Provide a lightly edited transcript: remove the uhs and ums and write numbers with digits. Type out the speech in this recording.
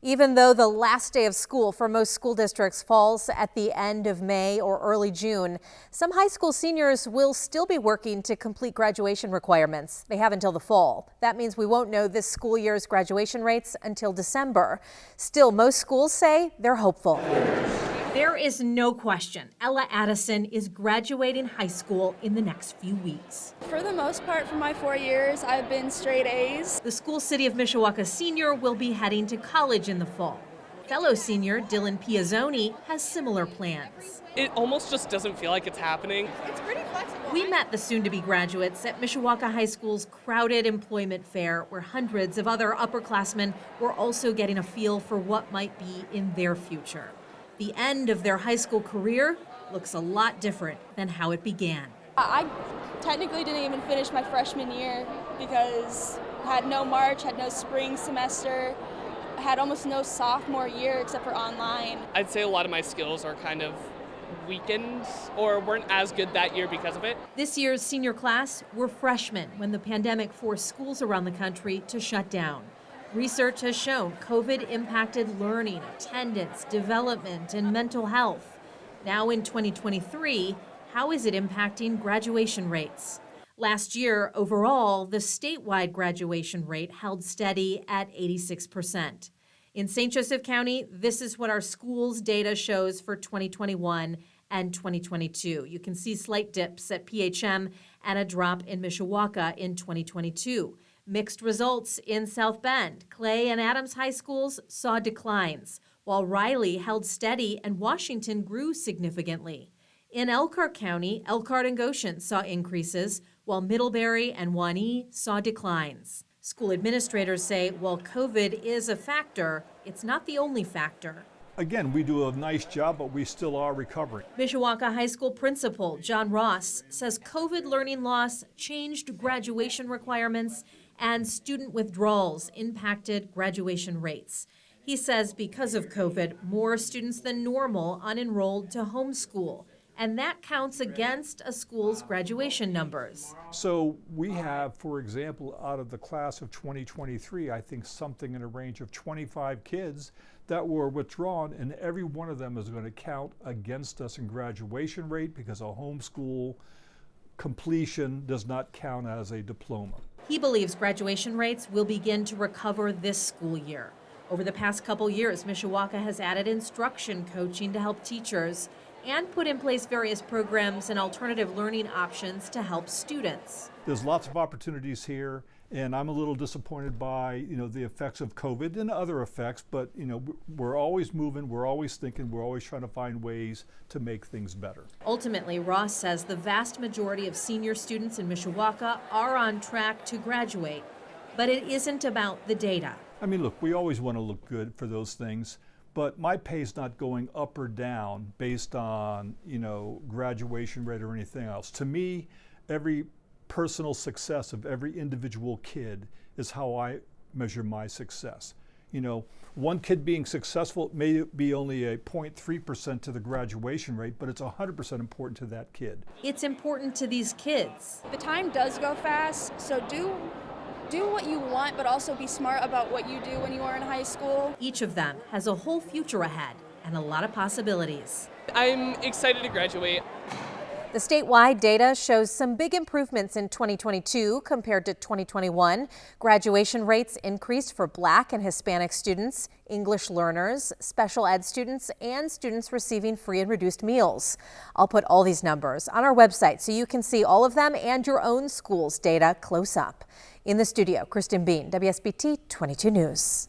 Even though the last day of school for most school districts falls at the end of May or early June, some high school seniors will still be working to complete graduation requirements. They have until the fall. That means we won't know this school year's graduation rates until December. Still, most schools say they're hopeful. There is no question Ella Addison is graduating high school in the next few weeks. For the most part, for my 4 years, I've been straight A's. The School City of Mishawaka senior will be heading to college in the fall. Fellow senior Dylan Piazzoni has similar plans. It almost just doesn't feel like it's happening. It's pretty flexible. We met the soon-to-be graduates at Mishawaka High School's crowded employment fair, where hundreds of other upperclassmen were also getting a feel for what might be in their future. The end of their high school career looks a lot different than how it began. I technically didn't even finish my freshman year because I had no March, had no spring semester, had almost no sophomore year except for online. I'd say a lot of my skills are kind of weakened or weren't as good that year because of it. This year's senior class were freshmen when the pandemic forced schools around the country to shut down. Research has shown COVID impacted learning, attendance, development, and mental health. Now in 2023, how is it impacting graduation rates? Last year, overall, the statewide graduation rate held steady at 86%. In St. Joseph County, this is what our schools data shows for 2021 and 2022. You can see slight dips at PHM and a drop in Mishawaka in 2022. Mixed results in South Bend. Clay and Adams High Schools saw declines, while Riley held steady and Washington grew significantly. In Elkhart County, Elkhart and Goshen saw increases, while Middlebury and Wauwanii saw declines. School administrators say while COVID is a factor, it's not the only factor. Again, we do a nice job, but we still are recovering. Mishawaka High School principal John Ross says COVID learning loss changed graduation requirements and student withdrawals impacted graduation rates. He says because of COVID, more students than normal unenrolled to homeschool, and that counts against a school's graduation numbers. So we have, for example, out of the class of 2023, I think something in a range of 25 kids that were withdrawn, and every one of them is going to count against us in graduation rate because a homeschool completion does not count as a diploma. He believes graduation rates will begin to recover this school year. Over the past couple years, Mishawaka has added instruction coaching to help teachers and put in place various programs and alternative learning options to help students. There's lots of opportunities here, and I'm a little disappointed by, the effects of COVID and other effects, but, we're always moving, we're always thinking, we're always trying to find ways to make things better. Ultimately, Ross says the vast majority of senior students in Mishawaka are on track to graduate, but it isn't about the data. I mean, look, we always want to look good for those things, but my pay's not going up or down based on, graduation rate or anything else. To me, every personal success of every individual kid is how I measure my success. One kid being successful may be only a 0.3% to the graduation rate, but it's 100% important to that kid. It's important to these kids. The time does go fast, so do what you want, but also be smart about what you do when you are in high school. Each of them has a whole future ahead and a lot of possibilities. I'm excited to graduate. The statewide data shows some big improvements in 2022 compared to 2021. Graduation rates increased for Black and Hispanic students, English learners, special ed students, and students receiving free and reduced meals. I'll put all these numbers on our website so you can see all of them and your own school's data close up. In the studio, Kristen Bean, WSBT 22 News.